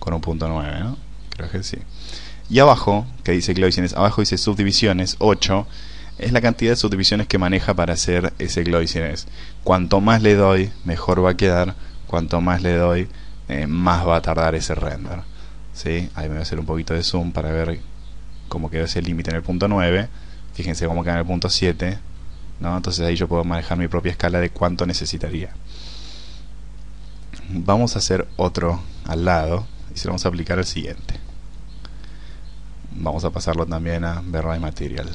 con un punto 9, ¿no? Creo que sí. Y abajo, que dice Gleusines, abajo dice subdivisiones, 8, es la cantidad de subdivisiones que maneja para hacer ese Gleusines. Cuanto más le doy, mejor va a quedar. Cuanto más le doy, más va a tardar ese render. ¿Sí? Ahí me voy a hacer un poquito de zoom para ver cómo quedó ese límite en el punto 9. Fíjense cómo queda en el punto 7, ¿no? Entonces ahí yo puedo manejar mi propia escala de cuánto necesitaría. Vamos a hacer otro al lado y se lo vamos a aplicar el siguiente. Vamos a pasarlo también a Verify Material.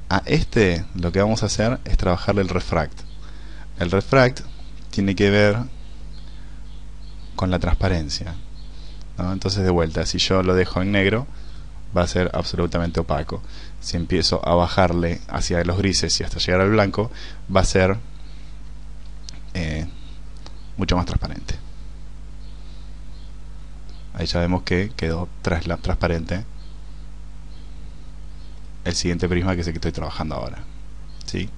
A este lo que vamos a hacer es trabajarle el refract. El refract tiene que ver con la transparencia, ¿no? Entonces de vuelta, si yo lo dejo en negro va a ser absolutamente opaco. Si empiezo a bajarle hacia los grises y hasta llegar al blanco, va a ser mucho más transparente. Ahí ya vemos que quedó transparente el siguiente prisma, que es el que estoy trabajando ahora. ¿Sí?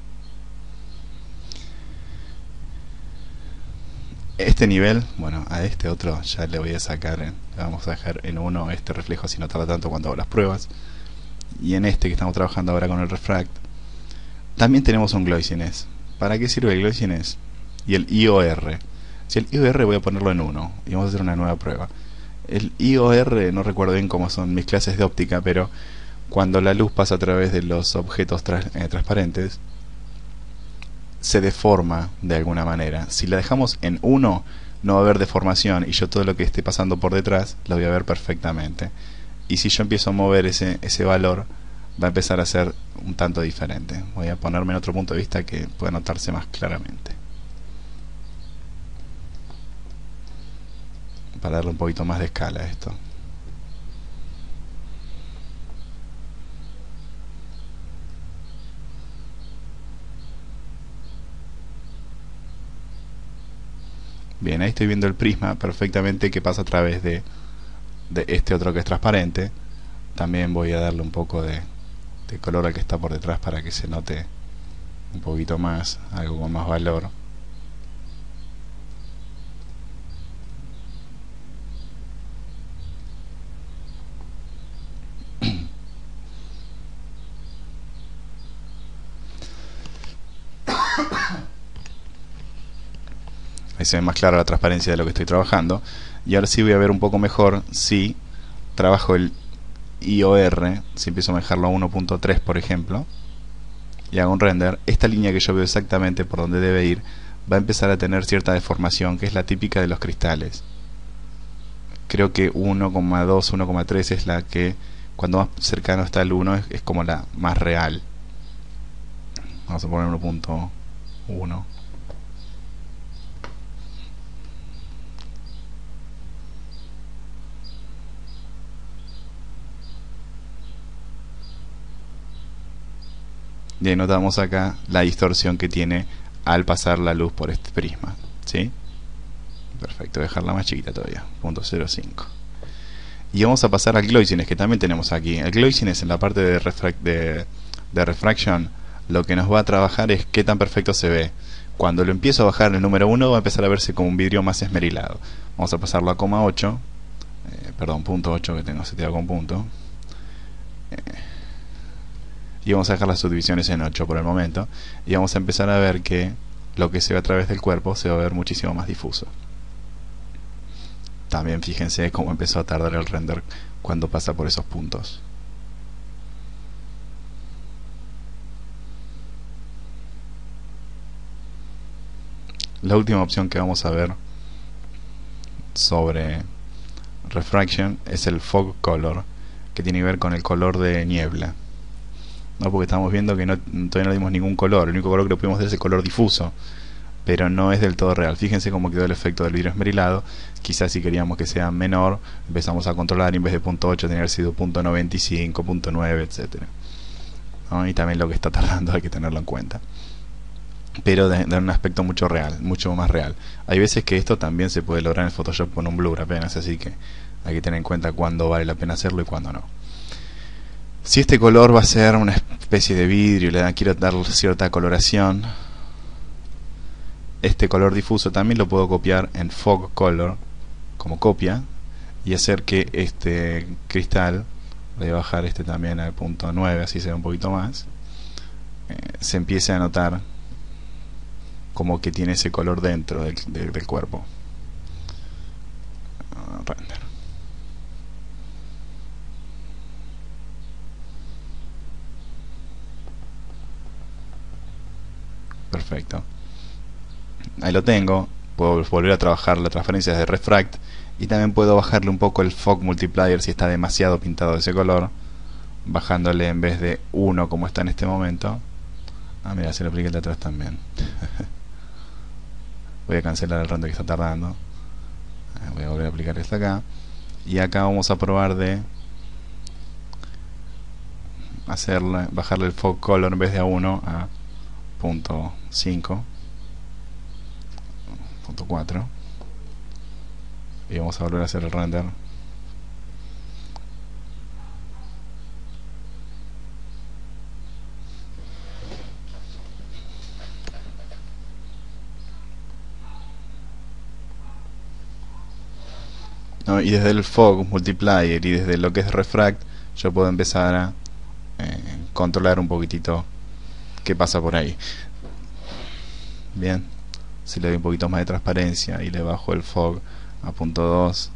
Este nivel, bueno, a este otro ya le voy a sacar, le vamos a dejar en 1 este reflejo, así no tarda tanto cuando hago las pruebas. Y en este que estamos trabajando ahora con el refract, también tenemos un Gleusines. ¿Para qué sirve el Gleusines? Y el IOR. Si el IOR voy a ponerlo en 1 y vamos a hacer una nueva prueba. El IOR, no recuerdo bien cómo son mis clases de óptica, pero cuando la luz pasa a través de los objetos transparentes, se deforma de alguna manera. Si la dejamos en 1, no va a haber deformación y yo todo lo que esté pasando por detrás lo voy a ver perfectamente. Y si yo empiezo a mover ese valor, va a empezar a ser un tanto diferente. Voy a ponerme en otro punto de vista que pueda notarse más claramente, para darle un poquito más de escala a esto. Bien, ahí estoy viendo el prisma perfectamente que pasa a través de este otro que es transparente. También voy a darle un poco de color al que está por detrás para que se note un poquito más, algo con más valor. Ahí se ve más clara la transparencia de lo que estoy trabajando. Y ahora sí voy a ver un poco mejor si trabajo el IOR, si empiezo a manejarlo a 1.3 por ejemplo, y hago un render. Esta línea que yo veo exactamente por donde debe ir va a empezar a tener cierta deformación, que es la típica de los cristales. Creo que 1,2, 1,3 es la que, cuando más cercano está el 1, es como la más real. Vamos a poner 1.1. Y ahí notamos acá la distorsión que tiene al pasar la luz por este prisma, ¿sí? Perfecto, voy a dejarla más chiquita todavía, 0.05. Y vamos a pasar al Gleusines, que también tenemos aquí. El Gleusines, en la parte de refraction, lo que nos va a trabajar es qué tan perfecto se ve. Cuando lo empiezo a bajar en el número 1 va a empezar a verse como un vidrio más esmerilado. Vamos a pasarlo a 0,8, perdón, 0.8, que tengo seteado con punto. Y vamos a dejar las subdivisiones en 8 por el momento. Y vamos a empezar a ver que lo que se ve a través del cuerpo se va a ver muchísimo más difuso. También fíjense cómo empezó a tardar el render cuando pasa por esos puntos. La última opción que vamos a ver sobre refraction es el fog color, que tiene que ver con el color de niebla, ¿no? Porque estamos viendo que todavía no le dimos ningún color. El único color que le pudimos dar es el color difuso, pero no es del todo real. Fíjense cómo quedó el efecto del vidrio esmerilado. Quizás si queríamos que sea menor, empezamos a controlar y en vez de 0.8 tenía que haber sido 0.95, 0.9, etcétera, ¿no? Y también lo que está tardando hay que tenerlo en cuenta, pero de un aspecto mucho más real. Hay veces que esto también se puede lograr en Photoshop con un blur apenas, así que hay que tener en cuenta cuándo vale la pena hacerlo y cuándo no. Si este color va a ser una especie de vidrio y quiero darle cierta coloración, este color difuso también lo puedo copiar en Fog Color como copia y hacer que este cristal, voy a bajar este también al punto 9, así se ve un poquito más, se empiece a notar como que tiene ese color dentro del cuerpo. Render. Perfecto. Ahí lo tengo. Puedo volver a trabajar la transferencia de refract y también puedo bajarle un poco el fog multiplier si está demasiado pintado de ese color, bajándole en vez de 1 como está en este momento. Mira, se lo apliqué el de atrás también. Voy a cancelar el render que está tardando. Voy a volver a aplicar esto acá. Y acá vamos a probar de bajarle el fog color en vez de a 1 a 0.5, 0.4. Y vamos a volver a hacer el render. ¿No? Y desde el fog multiplier y desde lo que es refract yo puedo empezar a controlar un poquitito qué pasa por ahí. Bien, si le doy un poquito más de transparencia y le bajo el fog a 0.2,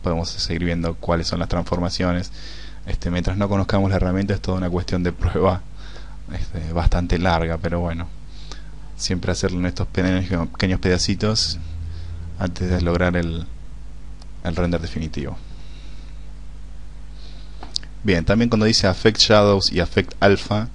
podemos seguir viendo cuáles son las transformaciones. Mientras no conozcamos la herramienta es toda una cuestión de prueba bastante larga, pero bueno, siempre hacerlo en estos pequeños pedacitos antes de lograr el render definitivo. Bien, también cuando dice Affect Shadows y Affect Alpha,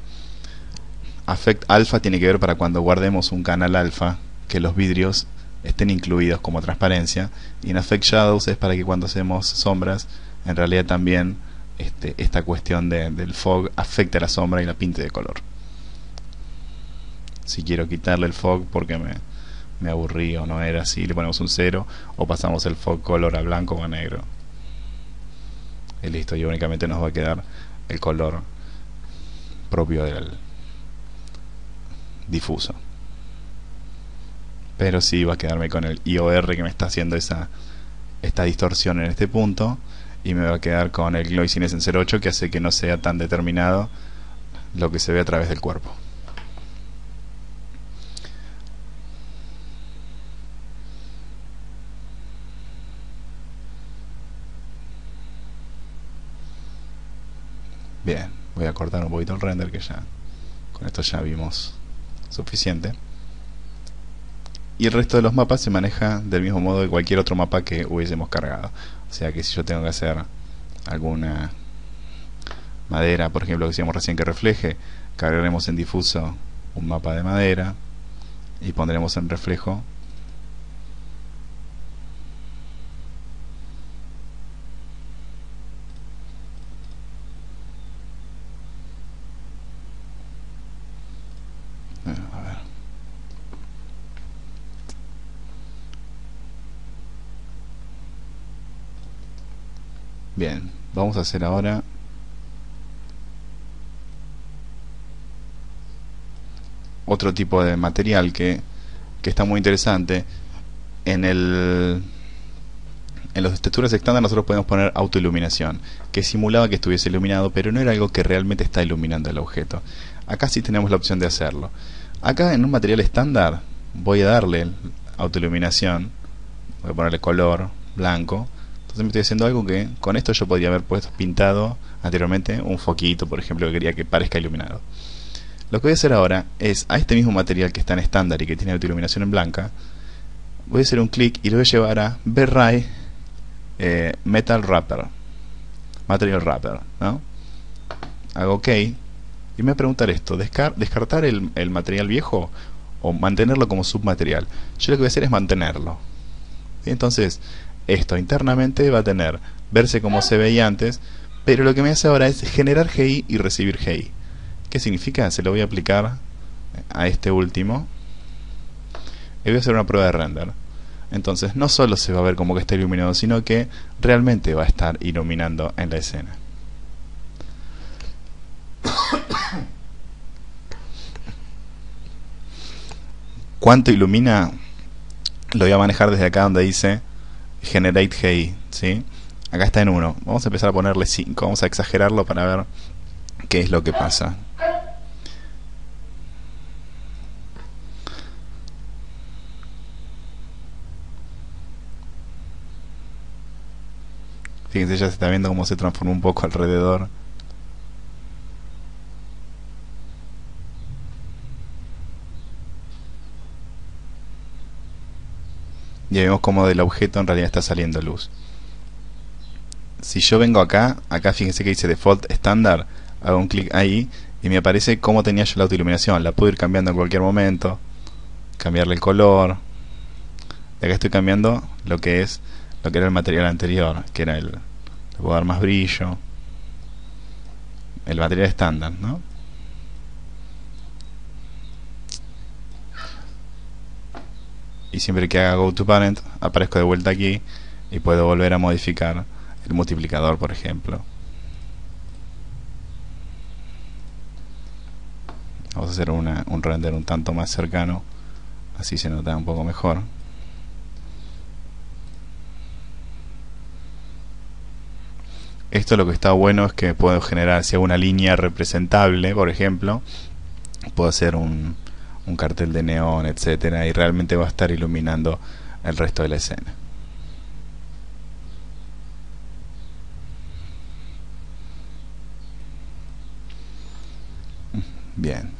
Affect Alpha tiene que ver para cuando guardemos un canal alfa, que los vidrios estén incluidos como transparencia, y en Affect Shadows es para que cuando hacemos sombras, en realidad también esta cuestión del fog afecte a la sombra y la pinte de color. Si quiero quitarle el fog porque me aburrí o no era así, le ponemos un 0 o pasamos el fog color a blanco o a negro. Y listo, y únicamente nos va a quedar el color propio del difuso. Pero sí va a quedarme con el IOR que me está haciendo esta distorsión en este punto, y me va a quedar con el Glow Senescence 08 que hace que no sea tan determinado lo que se ve a través del cuerpo. Bien, voy a cortar un poquito el render, que ya con esto ya vimos suficiente. Y el resto de los mapas se maneja del mismo modo que cualquier otro mapa que hubiésemos cargado. O sea que si yo tengo que hacer alguna madera, por ejemplo, que decíamos recién que refleje, cargaremos en difuso un mapa de madera y pondremos en reflejo Bien, vamos a hacer ahora otro tipo de material que está muy interesante. En las texturas estándar nosotros podemos poner autoiluminación, que simulaba que estuviese iluminado, pero no era algo que realmente está iluminando el objeto. Acá sí tenemos la opción de hacerlo. Acá en un material estándar voy a darle autoiluminación, voy a ponerle color blanco. Entonces me estoy haciendo algo que con esto yo podría haber pintado anteriormente un foquito, por ejemplo, que quería que parezca iluminado. Lo que voy a hacer ahora es a este mismo material que está en estándar y que tiene autoiluminación en blanca, voy a hacer un clic y lo voy a llevar a V-Ray Metal Wrapper, Material Wrapper, ¿no? Hago OK y me va a preguntar esto: descartar el material viejo o mantenerlo como submaterial. Yo lo que voy a hacer es mantenerlo. ¿Sí? Entonces esto internamente va a verse como se veía antes, pero lo que me hace ahora es generar GI y recibir GI. ¿Qué significa? Se lo voy a aplicar a este último y voy a hacer una prueba de render. Entonces no solo se va a ver como que está iluminado, sino que realmente va a estar iluminando en la escena. ¿Cuánto ilumina? Lo voy a manejar desde acá donde dice Generate GI, ¿sí? Acá está en 1. Vamos a empezar a ponerle 5. Vamos a exagerarlo para ver qué es lo que pasa. Fíjense, ya se está viendo cómo se transformó un poco alrededor. Ya vemos cómo del objeto en realidad está saliendo luz. Si yo vengo acá fíjense que dice Default Standard, hago un clic ahí y me aparece cómo tenía yo la autoiluminación. La puedo ir cambiando en cualquier momento, cambiarle el color. Y acá estoy cambiando lo que era el material anterior, que era le puedo dar más brillo, el material estándar, ¿no? Y siempre que haga Go to Parent aparezco de vuelta aquí y puedo volver a modificar el multiplicador, por ejemplo. Vamos a hacer un render un tanto más cercano, así se nota un poco mejor. Esto lo que está bueno es que puedo generar, si hago una línea representable, por ejemplo, puedo hacer un cartel de neón, etcétera, y realmente va a estar iluminando el resto de la escena. Bien,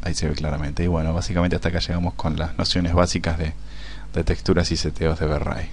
ahí se ve claramente. Y bueno, básicamente hasta acá llegamos con las nociones básicas de texturas y seteos de V-Ray.